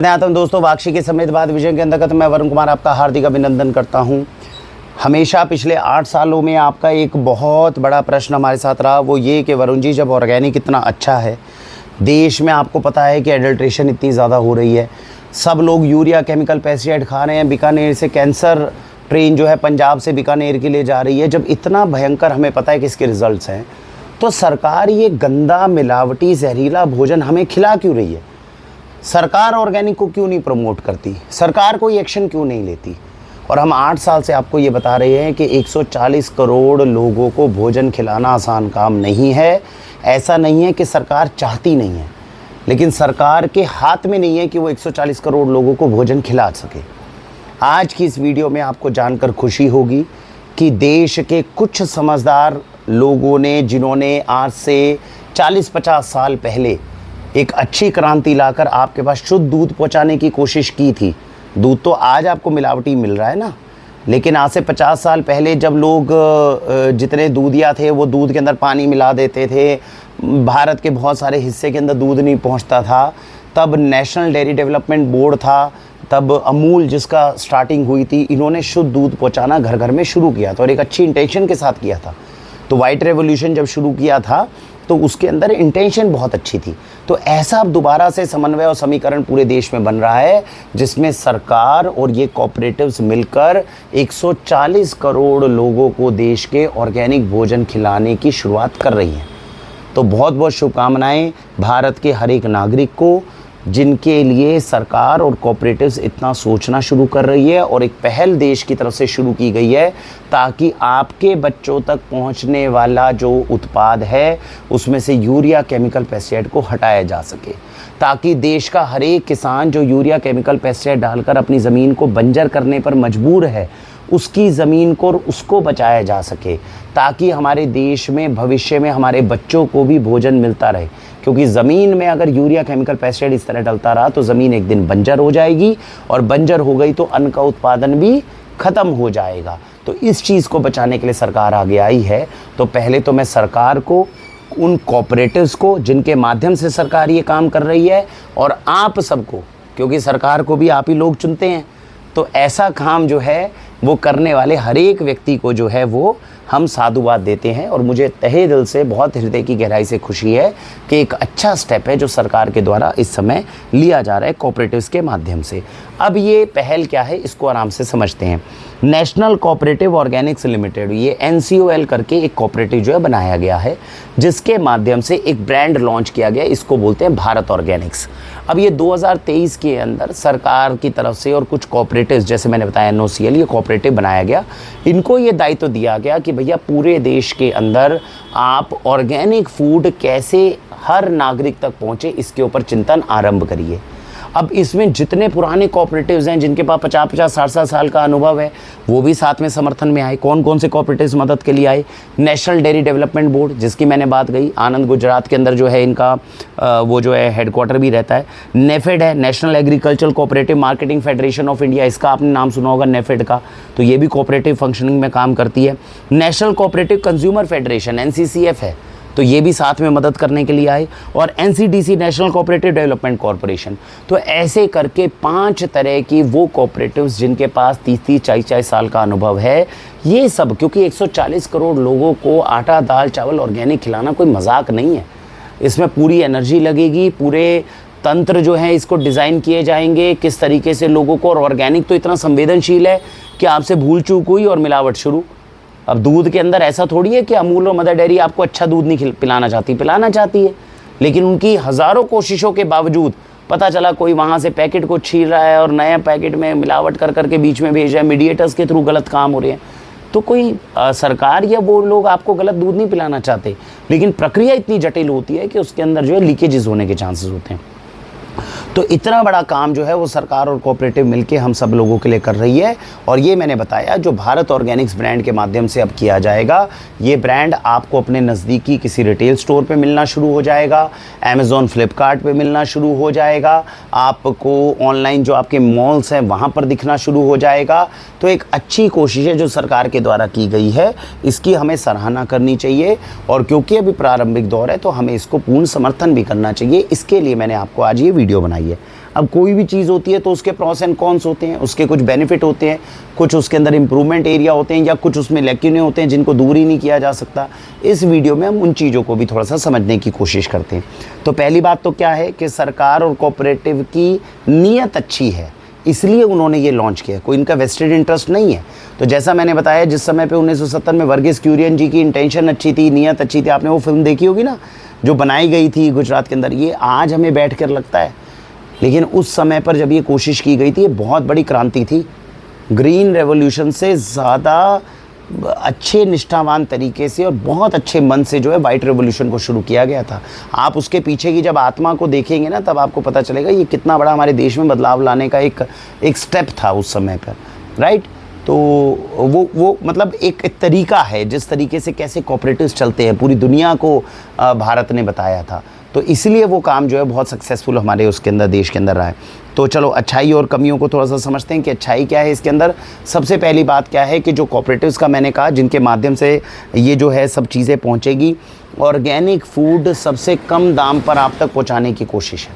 मैं आता हूं दोस्तों वाक्षी के समृद्धवाद विजन के अंतर्गत मैं वरुण कुमार आपका हार्दिक अभिनंदन करता हूं। हमेशा पिछले 8 सालों में आपका एक बहुत बड़ा प्रश्न हमारे साथ रहा, वो ये कि वरुण जी जब ऑर्गेनिक इतना अच्छा है, देश में आपको पता है कि एडल्ट्रेशन इतनी ज़्यादा हो रही है, सब लोग यूरिया केमिकल पेस्टिसाइड खा रहे हैं, बीकानेर से कैंसर ट्रेन जो है पंजाब से बीकानेर के लिए जा रही है, जब इतना भयंकर हमें पता है कि इसके रिज़ल्ट्स हैं, तो सरकार ये गंदा मिलावटी जहरीला भोजन हमें खिला क्यों रही है? सरकार ऑर्गेनिक को क्यों नहीं प्रमोट करती? सरकार कोई एक्शन क्यों नहीं लेती? और हम 8 साल से आपको ये बता रहे हैं कि 140 करोड़ लोगों को भोजन खिलाना आसान काम नहीं है। ऐसा नहीं है कि सरकार चाहती नहीं है, लेकिन सरकार के हाथ में नहीं है कि वो 140 करोड़ लोगों को भोजन खिला सके। आज की इस वीडियो में आपको जानकर खुशी होगी कि देश के कुछ समझदार लोगों ने, जिन्होंने आज से 40-50 साल पहले एक अच्छी क्रांति लाकर आपके पास शुद्ध दूध पहुंचाने की कोशिश की थी। दूध तो आज आपको मिलावटी मिल रहा है ना, लेकिन आज से 50 साल पहले जब लोग जितने दूधिया थे वो दूध के अंदर पानी मिला देते थे, भारत के बहुत सारे हिस्से के अंदर दूध नहीं पहुंचता था, तब नेशनल डेयरी डेवलपमेंट बोर्ड था, तब अमूल जिसका स्टार्टिंग हुई थी, इन्होंने शुद्ध दूध पहुंचाना घर घर में शुरू किया था और एक अच्छी इंटेंशन के साथ किया था। तो वाइट रेवोल्यूशन जब शुरू किया था तो उसके अंदर इंटेंशन बहुत अच्छी थी। तो ऐसा अब दोबारा से समन्वय और समीकरण पूरे देश में बन रहा है, जिसमें सरकार और ये कोऑपरेटिव्स मिलकर 140 करोड़ लोगों को देश के ऑर्गेनिक भोजन खिलाने की शुरुआत कर रही हैं। तो बहुत बहुत शुभकामनाएं भारत के हर एक नागरिक को, जिनके लिए सरकार और कोऑपरेटिव्स इतना सोचना शुरू कर रही है और एक पहल देश की तरफ से शुरू की गई है, ताकि आपके बच्चों तक पहुंचने वाला जो उत्पाद है उसमें से यूरिया केमिकल पेस्टिसाइड को हटाया जा सके, ताकि देश का हर एक किसान जो यूरिया केमिकल पेस्टिसाइड डालकर अपनी ज़मीन को बंजर करने पर मजबूर है, उसकी ज़मीन को उसको बचाया जा सके, ताकि हमारे देश में भविष्य में हमारे बच्चों को भी भोजन मिलता रहे। क्योंकि ज़मीन में अगर यूरिया केमिकल पेस्टिसाइड इस तरह डलता रहा तो ज़मीन एक दिन बंजर हो जाएगी, और बंजर हो गई तो अन्न का उत्पादन भी ख़त्म हो जाएगा। तो इस चीज़ को बचाने के लिए सरकार आगे आई है। तो पहले तो मैं सरकार को, उन कोऑपरेटिव्स को जिनके माध्यम से सरकार ये काम कर रही है, और आप सबको, क्योंकि सरकार को भी आप ही लोग चुनते हैं, तो ऐसा काम जो है वो करने वाले हर एक व्यक्ति को जो है वो हम साधुवाद देते हैं। और मुझे तहे दिल से, बहुत हृदय की गहराई से खुशी है कि एक अच्छा स्टेप है जो सरकार के द्वारा इस समय लिया जा रहा है कोऑपरेटिव्स के माध्यम से। अब ये पहल क्या है, इसको आराम से समझते हैं। नेशनल कोऑपरेटिव ऑर्गेनिक्स लिमिटेड, ये NCOL करके एक कोऑपरेटिव जो है बनाया गया है, जिसके माध्यम से एक ब्रांड लॉन्च किया गया, इसको बोलते हैं भारत ऑर्गेनिक्स। अब ये 2023 के अंदर सरकार की तरफ से और कुछ कोऑपरेटिव्स, जैसे मैंने बताया NOCL, ये कोऑपरेटिव बनाया गया। इनको ये दायित्व दिया गया कि भैया पूरे देश के अंदर आप ऑर्गेनिक फूड कैसे हर नागरिक तक पहुँचे, इसके ऊपर चिंतन आरंभ करिए। अब इसमें जितने पुराने कोऑपरेटिव्स हैं, जिनके पास 50-50, 60-60 साल का अनुभव है, वो भी साथ में समर्थन में आए। कौन कौन से कोऑपरेटिव्स मदद के लिए आए? नेशनल डेयरी डेवलपमेंट बोर्ड, जिसकी मैंने बात कही, आनंद गुजरात के अंदर जो है इनका वो जो है हेडक्वार्टर भी रहता है। नेफेड है, national agricultural cooperative marketing federation of India, इसका आपने नाम सुना होगा नेफेड का, तो ये भी कोऑपरेटिव फंक्शनिंग में काम करती है। National cooperative consumer federation NCCF है, तो ये भी साथ में मदद करने के लिए आए। और NCDC, national cooperative development corporation. तो ऐसे करके 5 तरह की वो कोऑपरेटिव्स जिनके पास 30-30, 40-40 साल का अनुभव है, ये सब, क्योंकि 140 करोड़ लोगों को आटा, दाल, चावल ऑर्गेनिक खिलाना कोई मजाक नहीं है। इसमें पूरी एनर्जी लगेगी, पूरे तंत्र जो है इसको डिज़ाइन किए जाएंगे किस तरीके से लोगों को। और ऑर्गेनिक तो इतना संवेदनशील है कि आपसे भूल चूक हुई और मिलावट शुरू। अब दूध के अंदर ऐसा थोड़ी है कि अमूल और मदर डेयरी आपको अच्छा दूध नहीं पिलाना चाहती है, लेकिन उनकी हज़ारों कोशिशों के बावजूद पता चला कोई वहाँ से पैकेट को छील रहा है और नया पैकेट में मिलावट कर करके बीच में भेज रहा है, मीडिएटर्स के थ्रू गलत काम हो रहे हैं। तो कोई सरकार या वो लोग आपको गलत दूध नहीं पिलाना चाहते, लेकिन प्रक्रिया इतनी जटिल होती है कि उसके अंदर जो है लीकेजेस होने के चांसेस होते हैं। तो इतना बड़ा काम जो है वो सरकार और कोऑपरेटिव मिलके हम सब लोगों के लिए कर रही है। और ये मैंने बताया जो भारत ऑर्गेनिक्स ब्रांड के माध्यम से अब किया जाएगा, ये ब्रांड आपको अपने नज़दीकी किसी रिटेल स्टोर पे मिलना शुरू हो जाएगा, अमेज़ॉन, फ्लिपकार्ट पे मिलना शुरू हो जाएगा, आपको ऑनलाइन जो आपके मॉल्स हैं वहाँ पर दिखना शुरू हो जाएगा। तो एक अच्छी कोशिश है जो सरकार के द्वारा की गई है, इसकी हमें सराहना करनी चाहिए। और क्योंकि अभी प्रारंभिक दौर है तो हमें इसको पूर्ण समर्थन भी करना चाहिए। इसके लिए मैंने आपको आज ये वीडियो बनाई है। अब कोई भी चीज़ होती है तो उसके प्रॉस एंड कॉन्स होते हैं, उसके कुछ बेनिफिट होते हैं, कुछ उसके अंदर इम्प्रूवमेंट एरिया होते हैं, या कुछ उसमें लैक्यूने होते हैं जिनको दूर ही नहीं किया जा सकता। इस वीडियो में हम उन चीज़ों को भी थोड़ा सा समझने की कोशिश करते हैं। तो पहली बात तो क्या है कि सरकार और कोऑपरेटिव की नीयत अच्छी है, इसलिए उन्होंने ये लॉन्च किया, कोई इनका वेस्टेड इंटरेस्ट नहीं है। तो जैसा मैंने बताया, जिस समय पे 1970 में वर्गीस कुरियन जी की इंटेंशन अच्छी थी, नीयत अच्छी थी, आपने वो फिल्म देखी होगी ना जो बनाई गई थी गुजरात के अंदर, ये आज हमें बैठ कर लगता है, लेकिन उस समय पर जब ये कोशिश की गई थी, ये बहुत बड़ी क्रांति थी। ग्रीन रेवोल्यूशन से ज़्यादा अच्छे निष्ठावान तरीके से और बहुत अच्छे मन से जो है वाइट रेवोल्यूशन को शुरू किया गया था। आप उसके पीछे की जब आत्मा को देखेंगे ना, तब आपको पता चलेगा ये कितना बड़ा हमारे देश में बदलाव लाने का एक स्टेप था उस समय पर, राइट। तो वो मतलब एक तरीका है जिस तरीके से कैसे कोऑपरेटिव्स चलते हैं, पूरी दुनिया को भारत ने बताया था। तो इसलिए वो काम जो है बहुत सक्सेसफुल हमारे उसके अंदर देश के अंदर रहा है। तो चलो अच्छाई और कमियों को थोड़ा सा समझते हैं कि अच्छाई क्या है इसके अंदर। सबसे पहली बात क्या है कि जो कोऑपरेटिव्स का मैंने कहा, जिनके माध्यम से ये जो है सब चीज़ें पहुंचेगी, ऑर्गेनिक फूड सबसे कम दाम पर आप तक पहुंचाने की कोशिश है।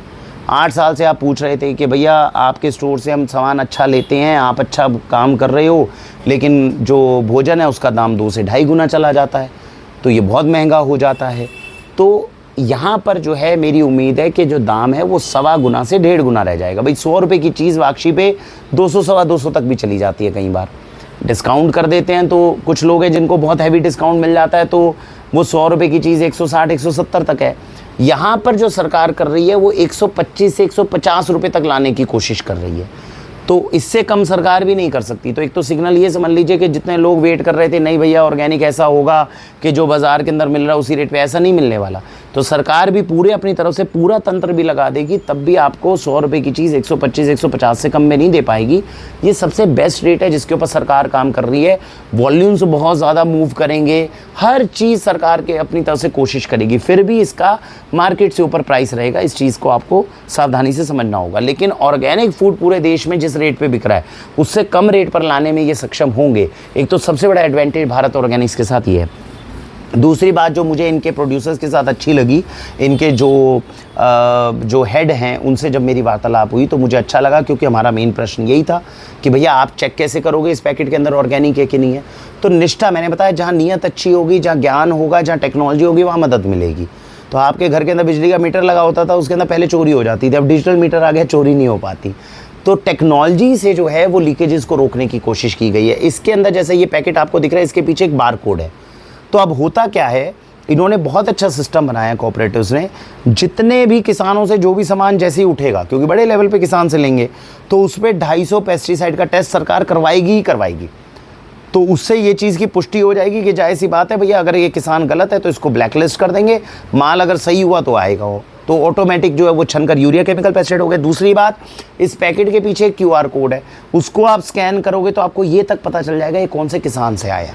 8 साल से आप पूछ रहे थे कि भैया आपके स्टोर से हम सामान अच्छा लेते हैं, आप अच्छा काम कर रहे हो, लेकिन जो भोजन है उसका दाम 2 से ढाई गुना चला जाता है, तो ये बहुत महंगा हो जाता है। तो यहाँ पर जो है मेरी उम्मीद है कि जो दाम है वो 1.25 गुना से 1.5 गुना रह जाएगा। भाई 100 रुपये की चीज़ वाक्षी पे 200 सवा 200 तक भी चली जाती है, कई बार डिस्काउंट कर देते हैं। तो कुछ लोग हैं जिनको बहुत हैवी डिस्काउंट मिल जाता है, तो वो 100 रुपये की चीज़ 160 170 तक है। यहाँ पर जो सरकार कर रही है वो 125 से 150 रुपये तक लाने की कोशिश कर रही है। तो इससे कम सरकार भी नहीं कर सकती। तो एक तो सिग्नल ये समझ लीजिए कि जितने लोग वेट कर रहे थे, नहीं भैया ऑर्गेनिक ऐसा होगा कि जो बाज़ार के अंदर मिल रहा है उसी रेट पे, ऐसा नहीं मिलने वाला। तो सरकार भी पूरे अपनी तरफ से पूरा तंत्र भी लगा देगी, तब भी आपको 100 रुपये की चीज़ 125 150 से कम में नहीं दे पाएगी। ये सबसे बेस्ट रेट है जिसके ऊपर सरकार काम कर रही है। वॉल्यूम्स बहुत ज़्यादा मूव करेंगे, हर चीज़ सरकार के अपनी तरफ से कोशिश करेगी, फिर भी इसका मार्केट से ऊपर प्राइस रहेगा। इस चीज़ को आपको सावधानी से समझना होगा। लेकिन ऑर्गेनिक फूड पूरे देश में जिस रेट पे बिक रहा है उससे कम रेट पर लाने में ये सक्षम होंगे। एक तो सबसे बड़ा एडवांटेज भारत ऑर्गेनिक्स के साथ ये है। दूसरी बात जो मुझे इनके प्रोड्यूसर्स के साथ अच्छी लगी, इनके जो हेड हैं उनसे जब मेरी वार्तालाप हुई तो मुझे अच्छा लगा, क्योंकि हमारा मेन प्रश्न यही था कि भैया आप चेक कैसे करोगे इस पैकेट के अंदर ऑर्गेनिक है कि नहीं है। तो निष्ठा, मैंने बताया, जहाँ नीयत अच्छी होगी, जहाँ ज्ञान होगा, जहाँ टेक्नोलॉजी होगी, वहाँ मदद मिलेगी। तो आपके घर के अंदर बिजली का मीटर लगा होता था, उसके अंदर पहले चोरी हो जाती थी, अब डिजिटल मीटर आ गया, चोरी नहीं हो पाती। तो टेक्नोलॉजी से जो है वो लीकेजेस को रोकने की कोशिश की गई है। इसके अंदर जैसे ये पैकेट आपको दिख रहा है, इसके पीछे एक बार कोड है। तो अब होता क्या है, इन्होंने बहुत अच्छा सिस्टम बनाया कोऑपरेटिव्स ने। जितने भी किसानों से जो भी सामान जैसे ही उठेगा, क्योंकि बड़े लेवल पे किसान से लेंगे, तो उस पर 250 पेस्टिसाइड का टेस्ट सरकार करवाएगी ही करवाएगी। तो उससे ये चीज़ की पुष्टि हो जाएगी कि जाहिर सी बात है भैया, अगर ये किसान गलत है तो इसको ब्लैकलिस्ट कर देंगे, माल अगर सही हुआ तो आएगा वो, तो ऑटोमेटिक जो है वो छनकर यूरिया केमिकल पेस्टिसाइड हो गए। दूसरी बात, इस पैकेट के पीछे एक QR कोड है, उसको आप स्कैन करोगे तो आपको ये तक पता चल जाएगा ये कौन से किसान से आया।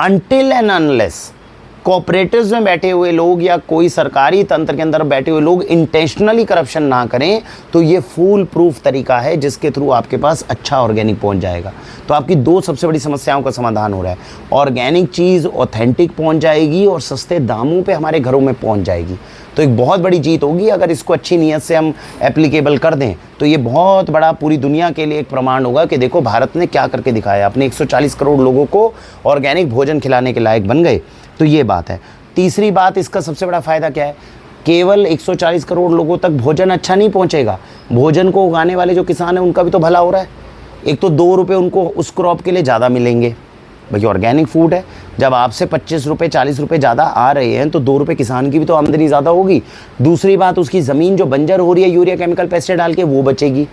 अनटिल एंड अनलेस कोऑपरेटिव्स में बैठे हुए लोग या कोई सरकारी तंत्र के अंदर बैठे हुए लोग इंटेंशनली करप्शन ना करें, तो ये फुल प्रूफ तरीका है जिसके थ्रू आपके पास अच्छा ऑर्गेनिक पहुंच जाएगा। तो आपकी 2 सबसे बड़ी समस्याओं का समाधान हो रहा है। ऑर्गेनिक चीज़ ऑथेंटिक पहुंच जाएगी और सस्ते दामों पे हमारे घरों में पहुंच जाएगी। तो एक बहुत बड़ी जीत होगी अगर इसको अच्छी नीयत से हम एप्लीकेबल कर दें। तो ये बहुत बड़ा पूरी दुनिया के लिए एक प्रमाण होगा कि देखो भारत ने क्या करके दिखाया, अपने 140 करोड़ लोगों को ऑर्गेनिक भोजन खिलाने के लायक बन गए। तो ये बात है। तीसरी बात, इसका सबसे बड़ा फ़ायदा क्या है, केवल 140 करोड़ लोगों तक भोजन अच्छा नहीं पहुंचेगा, भोजन को उगाने वाले जो किसान हैं उनका भी तो भला हो रहा है। एक तो 2 रुपये उनको उस क्रॉप के लिए ज़्यादा मिलेंगे, भाई ऑर्गेनिक फूड है, जब आपसे 25 रुपये 40 रुपये ज़्यादा आ रहे हैं तो 2 रुपये किसान की भी तो आमदनी ज़्यादा होगी। दूसरी बात, उसकी ज़मीन जो बंजर हो रही है यूरिया केमिकल पेस्टिसाइड डाल के, वो बचेगी।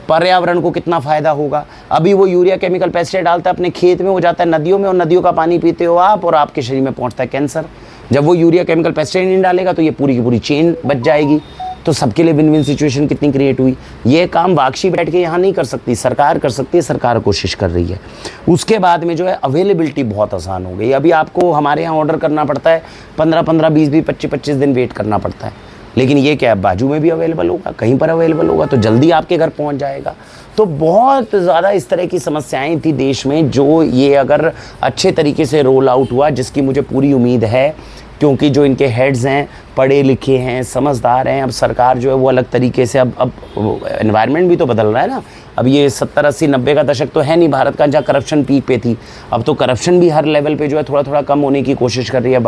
पर्यावरण को कितना फ़ायदा होगा। अभी वो यूरिया केमिकल पेस्टिसाइड डालता है अपने खेत में, वो जाता है नदियों में, और नदियों का पानी पीते हो आप और आपके शरीर में पहुंचता है कैंसर। जब वो यूरिया केमिकल पेस्टिसाइड नहीं डालेगा तो ये पूरी की पूरी चेन बच जाएगी। तो सबके लिए विन विन सिचुएशन कितनी क्रिएट हुई। ये काम वाक्षी बैठ के यहाँ नहीं कर सकती, सरकार कर सकती है, सरकार कोशिश कर रही है। उसके बाद में जो है अवेलेबिलिटी बहुत आसान हो गई। अभी आपको हमारे यहाँ ऑर्डर करना पड़ता है 15-15, 20-20, 25-25 दिन वेट करना पड़ता है, लेकिन ये क्या है, बाजू में भी अवेलेबल होगा, कहीं पर अवेलेबल होगा, तो जल्दी आपके घर पहुंच जाएगा। तो बहुत ज़्यादा इस तरह की समस्याएं थी देश में, जो ये अगर अच्छे तरीके से रोल आउट हुआ, जिसकी मुझे पूरी उम्मीद है क्योंकि जो इनके हेड्स हैं पढ़े लिखे हैं, समझदार हैं। अब सरकार जो है वो अलग तरीके से, अब एनवायरनमेंट भी तो बदल रहा है ना। अब ये 70, 80, 90 का दशक तो है नहीं भारत का जहाँ करप्शन पीक पे थी। अब तो करप्शन भी हर लेवल पे जो है थोड़ा थोड़ा कम होने की कोशिश कर रही है।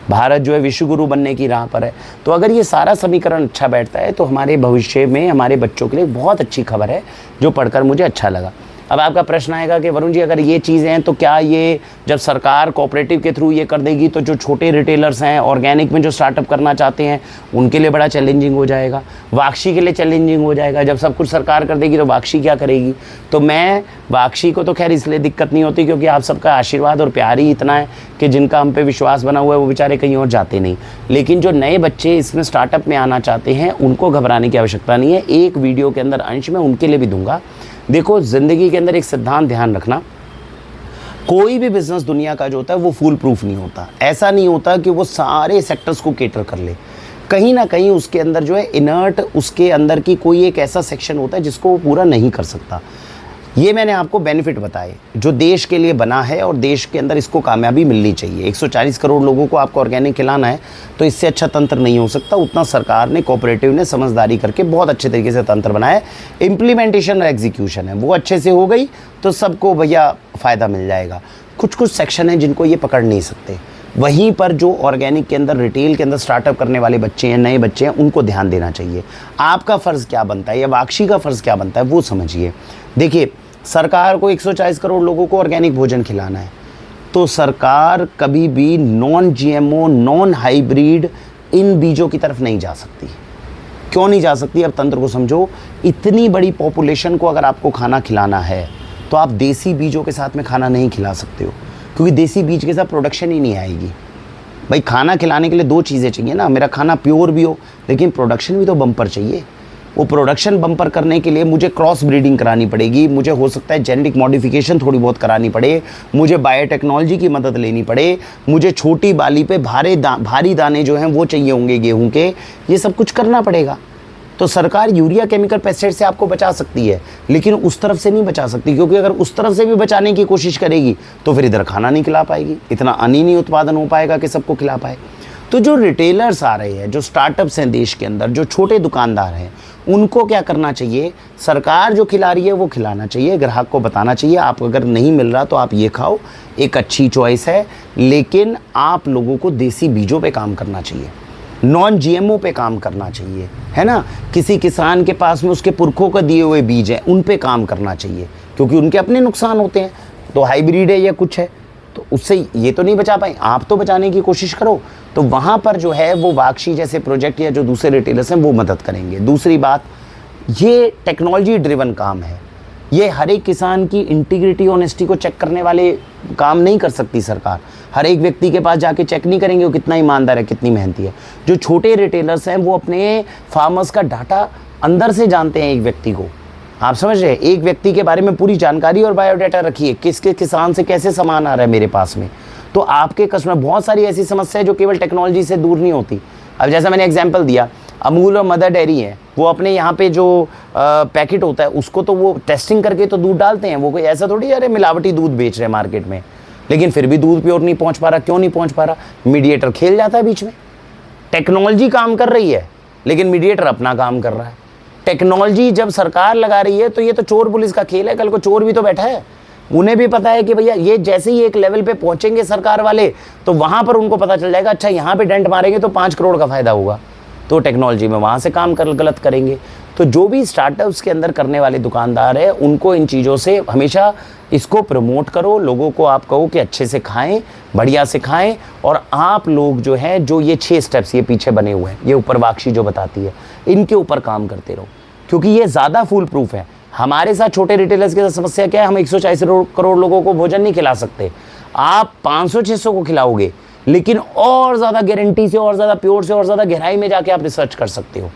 भारत जो है विश्व गुरु बनने की राह पर है। तो अगर ये सारा समीकरण अच्छा बैठता है तो हमारे भविष्य में हमारे बच्चों के लिए बहुत अच्छी खबर है, जो पढ़कर मुझे अच्छा लगा। अब आपका प्रश्न आएगा कि वरुण जी अगर ये चीज़ें हैं तो क्या ये जब सरकार कोऑपरेटिव के थ्रू ये कर देगी तो जो छोटे रिटेलर्स हैं, ऑर्गेनिक में जो स्टार्टअप करना चाहते हैं, उनके लिए बड़ा चैलेंजिंग हो जाएगा, वाक्षी के लिए चैलेंजिंग हो जाएगा। जब सब कुछ सरकार कर देगी तो वाक्षी क्या करेगी? तो मैं वाक्षी को तो खैर इसलिए दिक्कत नहीं होती क्योंकि आप सबका आशीर्वाद और प्यार ही इतना है कि जिनका हम पे विश्वास बना हुआ है वो बेचारे कहीं और जाते नहीं। लेकिन जो नए बच्चे इसमें स्टार्टअप में आना चाहते हैं उनको घबराने की आवश्यकता नहीं है। एक वीडियो के अंदर अंश में उनके लिए भी दूंगा। देखो, ज़िंदगी के अंदर एक सिद्धांत ध्यान रखना, कोई भी बिजनेस दुनिया का जो होता है वो फुल प्रूफ नहीं होता। ऐसा नहीं होता कि वो सारे सेक्टर्स को केटर कर ले। कहीं ना कहीं उसके अंदर जो है इनर्ट, उसके अंदर की कोई एक ऐसा सेक्शन होता है जिसको वो पूरा नहीं कर सकता। ये मैंने आपको बेनिफिट बताए जो देश के लिए बना है और देश के अंदर इसको कामयाबी मिलनी चाहिए। 140 करोड़ लोगों को आपको ऑर्गेनिक खिलाना है तो इससे अच्छा तंत्र नहीं हो सकता। उतना सरकार ने, कोऑपरेटिव ने समझदारी करके बहुत अच्छे तरीके से तंत्र बनाया है। इम्प्लीमेंटेशन और एग्जीक्यूशन है वो अच्छे से हो गई तो सबको भैया फ़ायदा मिल जाएगा। कुछ कुछ सेक्शन हैं जिनको ये पकड़ नहीं सकते। वहीं पर जो ऑर्गेनिक के अंदर, रिटेल के अंदर स्टार्टअप करने वाले बच्चे हैं, नए बच्चे हैं, उनको ध्यान देना चाहिए। आपका फ़र्ज़ क्या बनता है या वाक्षी का फ़र्ज़ क्या बनता है वो समझिए। देखिए, सरकार को 140 करोड़ लोगों को ऑर्गेनिक भोजन खिलाना है तो सरकार कभी भी non GMO, non hybrid in बीजों की तरफ नहीं जा सकती। क्यों नहीं जा सकती? अब तंत्र को समझो। इतनी बड़ी पॉपुलेशन को अगर आपको खाना खिलाना है तो आप देसी बीजों के साथ में खाना नहीं खिला सकते हो, क्योंकि देसी बीज के साथ प्रोडक्शन ही नहीं आएगी। भाई, खाना खिलाने के लिए दो चीज़ें चाहिए ना, मेरा खाना प्योर भी हो लेकिन प्रोडक्शन भी तो बम्पर चाहिए। वो प्रोडक्शन बम्पर करने के लिए मुझे क्रॉस ब्रीडिंग करानी पड़ेगी, मुझे हो सकता है जेनेटिक मॉडिफिकेशन थोड़ी बहुत करानी पड़े, मुझे बायोटेक्नोलॉजी की मदद लेनी पड़े, मुझे छोटी बाली पे भारी दाने जो हैं वो चाहिए होंगे गेहूं के, ये सब कुछ करना पड़ेगा। तो सरकार यूरिया, केमिकल, पेस्टिसाइड से आपको बचा सकती है लेकिन उस तरफ से नहीं बचा सकती, क्योंकि अगर उस तरफ से भी बचाने की कोशिश करेगी तो फिर इधर खाना नहीं खिला पाएगी, इतना अन्न ही नहीं उत्पादन हो पाएगा कि सबको खिला पाए। तो जो रिटेलर्स आ रहे हैं, जो स्टार्टअप्स हैं देश के अंदर, जो छोटे दुकानदार हैं, उनको क्या करना चाहिए? सरकार जो खिला रही है वो खिलाना चाहिए, ग्राहक को बताना चाहिए आप अगर नहीं मिल रहा तो आप ये खाओ, एक अच्छी चॉइस है। लेकिन आप लोगों को देसी बीजों पे काम करना चाहिए, नॉन जीएमओ पे काम करना चाहिए, है ना। किसी किसान के पास में उसके पुरखों का दिए हुए बीज हैं उन पे काम करना चाहिए, क्योंकि उनके अपने नुकसान होते हैं। तो हाइब्रिड है या कुछ है तो उससे ये तो नहीं बचा पाए, आप तो बचाने की कोशिश करो। तो वहाँ पर जो है वो वाक्षी जैसे प्रोजेक्ट या जो दूसरे रिटेलर्स हैं वो मदद करेंगे। दूसरी बात, ये टेक्नोलॉजी ड्रिवन काम है, ये हर एक किसान की इंटीग्रिटी, ऑनेस्टी को चेक करने वाले काम नहीं कर सकती सरकार। हर एक व्यक्ति के पास जाके चेक नहीं करेंगे वो कितना ईमानदार है, कितनी मेहनती है। जो छोटे रिटेलर्स हैं वो अपने फार्मर्स का डाटा अंदर से जानते हैं। एक व्यक्ति को, आप समझ रहे हैं, एक व्यक्ति के बारे में पूरी जानकारी और बायोडाटा रखी है, किसके किसान से कैसे सामान आ रहा है मेरे पास में। तो आपके कस्टमर, बहुत सारी ऐसी समस्या है जो केवल टेक्नोलॉजी से दूर नहीं होती। अब जैसा मैंने एग्जांपल दिया, अमूल और मदर डेयरी है, वो अपने यहाँ पे जो पैकेट होता है उसको तो वो टेस्टिंग करके तो दूध डालते हैं। वो कोई ऐसा थोड़ी अरे मिलावटी दूध बेच रहे हैं मार्केट में, लेकिन फिर भी दूध प्योर नहीं पहुँच पा रहा। क्यों नहीं पहुँच पा रहा? मीडिएटर खेल जाता है बीच में। टेक्नोलॉजी काम कर रही है लेकिन मीडिएटर अपना काम कर रहा है। टेक्नोलॉजी जब सरकार लगा रही है तो ये तो चोर पुलिस का खेल है, कल को चोर भी तो बैठा है। उन्हें भी पता है कि भैया ये जैसे ही एक लेवल पे पहुंचेंगे सरकार वाले तो वहां पर उनको पता चल जाएगा, अच्छा यहाँ पे डेंट मारेंगे तो 5 करोड़ का फायदा होगा, तो टेक्नोलॉजी में वहां से काम कर गलत करेंगे। तो जो भी स्टार्टअप्स के अंदर करने वाले दुकानदार है उनको इन चीज़ों से हमेशा इसको प्रमोट करो। लोगों को आप कहो कि अच्छे से खाएं, बढ़िया से खाएं। और आप लोग जो है, जो ये 6 स्टेप्स ये पीछे बने हुए हैं, ये ऊपर वाक्षी जो बताती है, इनके ऊपर काम करते रहो, क्योंकि ये ज़्यादा फुल प्रूफ है। हमारे साथ छोटे रिटेलर्स के साथ समस्या क्या है, हम 140 करोड़ लोगों को भोजन नहीं खिला सकते। आप 500-600 को खिलाओगे, लेकिन और ज़्यादा गारंटी से, और ज़्यादा प्योर से, और ज़्यादा गहराई में जाके आप रिसर्च कर सकते हो।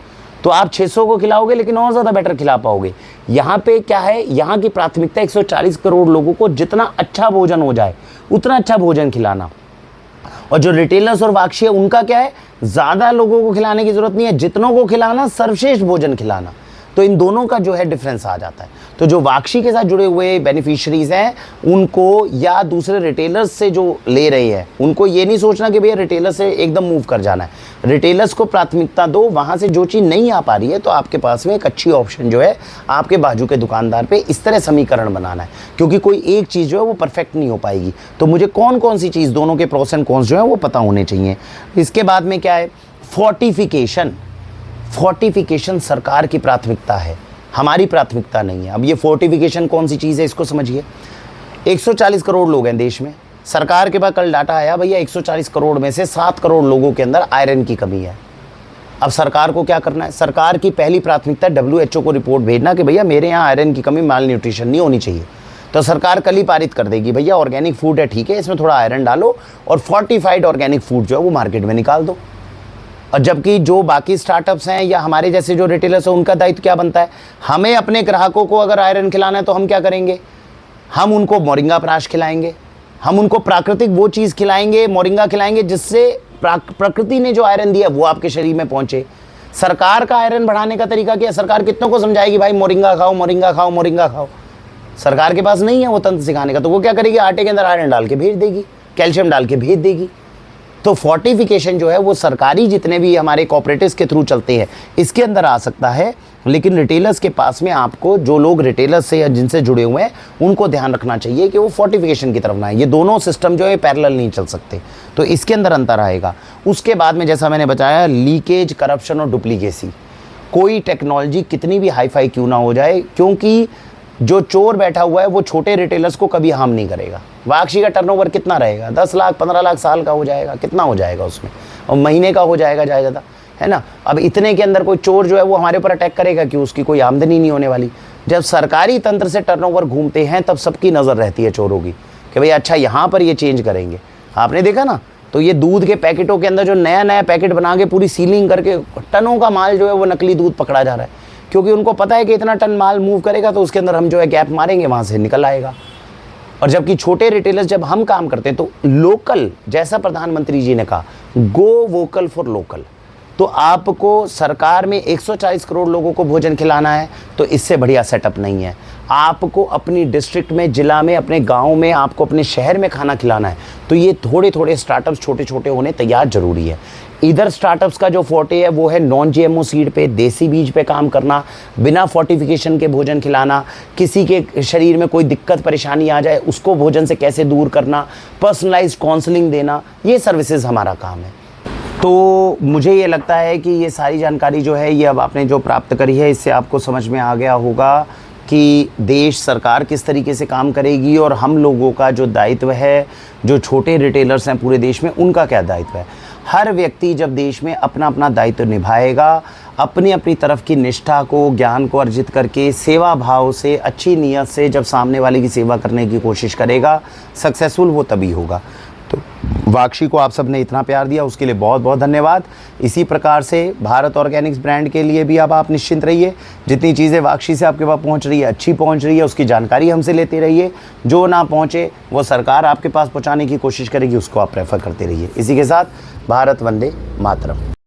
तो आप 600 को खिलाओगे लेकिन और ज़्यादा बेटर खिला पाओगे। यहाँ पे क्या है, यहाँ की प्राथमिकता 140 करोड़ लोगों को जितना अच्छा भोजन हो जाए उतना अच्छा भोजन खिलाना। और जो रिटेलर्स और वाक्षी है उनका क्या है, ज़्यादा लोगों को खिलाने की ज़रूरत नहीं है, जितनों को खिलाना, सर्वश्रेष्ठ भोजन खिलाना। तो इन दोनों का जो है डिफरेंस आ जाता है। तो जो वाक्षी के साथ जुड़े हुए बेनिफिशरीज हैं उनको या दूसरे रिटेलर्स से जो ले रहे हैं उनको ये नहीं सोचना कि भैया रिटेलर से एकदम मूव कर जाना है, रिटेलर्स को प्राथमिकता दो, वहाँ से जो चीज़ नहीं आ पा रही है तो आपके पास में एक अच्छी ऑप्शन जो है आपके बाजू के दुकानदार पे इस तरह समीकरण बनाना है, क्योंकि कोई एक चीज़ जो है वो परफेक्ट नहीं हो पाएगी। तो मुझे कौन कौन सी चीज़, दोनों के प्रोस एंड कॉन्स जो है वो पता होने चाहिए। इसके बाद में क्या है, फोर्टिफिकेशन। फोर्टिफिकेशन सरकार की प्राथमिकता है, हमारी प्राथमिकता नहीं है। अब ये फोर्टिफिकेशन कौन सी चीज़ है इसको समझिए। 140 करोड़ लोग हैं देश में, सरकार के पास कल डाटा आया भैया 140 करोड़ में से 7 करोड़ लोगों के अंदर आयरन की कमी है। अब सरकार को क्या करना है, सरकार की पहली प्राथमिकता WHO को रिपोर्ट भेजना कि भैया मेरे यहाँ आयरन की कमी, माल न्यूट्रिशन नहीं होनी चाहिए। तो सरकार कल ही पारित कर देगी भैया ऑर्गेनिक फूड है ठीक है, इसमें थोड़ा आयरन डालो और फोर्टिफाइड ऑर्गेनिक फूड जो है वो मार्केट में निकाल दो। और जबकि जो बाकी स्टार्टअप्स हैं या हमारे जैसे जो रिटेलर्स हैं उनका दायित्व क्या बनता है, हमें अपने ग्राहकों को अगर आयरन खिलाना है तो हम क्या करेंगे, हम उनको मोरिंगा प्राश खिलाएंगे, हम उनको प्राकृतिक वो चीज़ खिलाएंगे, मोरिंगा खिलाएंगे जिससे प्रकृति ने जो आयरन दिया वो आपके शरीर में पहुंचे। सरकार का आयरन बढ़ाने का तरीका क्या है, सरकार कितनों को समझाएगी भाई मोरिंगा खाओ मोरिंगा खाओ मोरिंगा खाओ, सरकार के पास नहीं है वो तंत्र सिखाने का। तो वो क्या करेगी, आटे के अंदर आयरन डाल के भेज देगी, कैल्शियम डाल के भेज देगी। तो फोर्टिफिकेशन जो है वो सरकारी जितने भी हमारे कोऑपरेटिव्स के थ्रू चलते हैं इसके अंदर आ सकता है, लेकिन रिटेलर्स के पास में आपको जो लोग रिटेलर्स से या जिनसे जुड़े हुए हैं उनको ध्यान रखना चाहिए कि वो फोर्टिफिकेशन की तरफ ना है। ये दोनों सिस्टम जो है पैरेलल नहीं चल सकते, तो इसके अंदर अंतर आएगा। उसके बाद में जैसा मैंने बताया, लीकेज, करप्शन और डुप्लीकेसी। कोई टेक्नोलॉजी कितनी भी हाई फाई क्यों ना हो जाए, क्योंकि जो चोर बैठा हुआ है वो छोटे रिटेलर्स को कभी हार्म नहीं करेगा। वाक्षी का टर्नओवर कितना रहेगा, 10 लाख 15 लाख साल का हो जाएगा, कितना हो जाएगा उसमें, और महीने का हो जाएगा ज़्यादा, है ना। अब इतने के अंदर कोई चोर जो है वो हमारे ऊपर अटैक करेगा कि उसकी कोई आमदनी नहीं होने वाली। जब सरकारी तंत्र से टर्नओवर घूमते हैं तब सबकी नज़र रहती है चोरों की कि भाई अच्छा यहाँ पर ये चेंज करेंगे। आपने देखा ना, तो ये दूध के पैकेटों के अंदर जो नया नया पैकेट बना के पूरी सीलिंग करके टनों का माल जो है वो नकली दूध पकड़ा जा रहा है, क्योंकि उनको पता है कि इतना टन माल मूव करेगा तो उसके अंदर हम जो है गैप मारेंगे, वहाँ से निकल आएगा। और जबकि छोटे रिटेलर्स जब हम काम करते हैं तो लोकल, जैसा प्रधानमंत्री जी ने कहा, गो वोकल फॉर लोकल। तो आपको सरकार में 140 करोड़ लोगों को भोजन खिलाना है तो इससे बढ़िया सेटअप नहीं है। आपको अपनी डिस्ट्रिक्ट में, जिला में, अपने गांव में, आपको अपने शहर में खाना खिलाना है तो ये थोड़े थोड़े स्टार्टअप्स छोटे छोटे होने तैयार जरूरी है। इधर स्टार्टअप्स का जो फोटे है वो है नॉन GMO सीड पे, देसी बीज पे काम करना, बिना फोर्टिफिकेशन के भोजन खिलाना, किसी के शरीर में कोई दिक्कत परेशानी आ जाए उसको भोजन से कैसे दूर करना, पर्सनलाइज्ड काउंसलिंग देना, ये सर्विसेज हमारा काम है। तो मुझे ये लगता है कि ये सारी जानकारी जो है ये अब आपने जो प्राप्त करी है इससे आपको समझ में आ गया होगा कि देश सरकार किस तरीके से काम करेगी और हम लोगों का जो दायित्व है, जो छोटे रिटेलर्स हैं पूरे देश में, उनका क्या दायित्व है। हर व्यक्ति जब देश में अपना अपना दायित्व निभाएगा, अपनी अपनी तरफ की निष्ठा को, ज्ञान को अर्जित करके, सेवा भाव से, अच्छी नीयत से जब सामने वाले की सेवा करने की कोशिश करेगा, सक्सेसफुल वो तभी होगा। तो वाक्षी को आप सब ने इतना प्यार दिया उसके लिए बहुत बहुत धन्यवाद। इसी प्रकार से भारत ऑर्गेनिक्स ब्रांड के लिए भी अब आप निश्चिंत रहिए, जितनी चीज़ें वाक्षी से आपके पास पहुंच रही है, अच्छी पहुंच रही है, उसकी जानकारी हमसे लेते रहिए। जो ना पहुंचे वो सरकार आपके पास पहुंचाने की कोशिश करेगी, उसको आप प्रेफर करते रहिए। इसी के साथ भारत वंदे मातरम।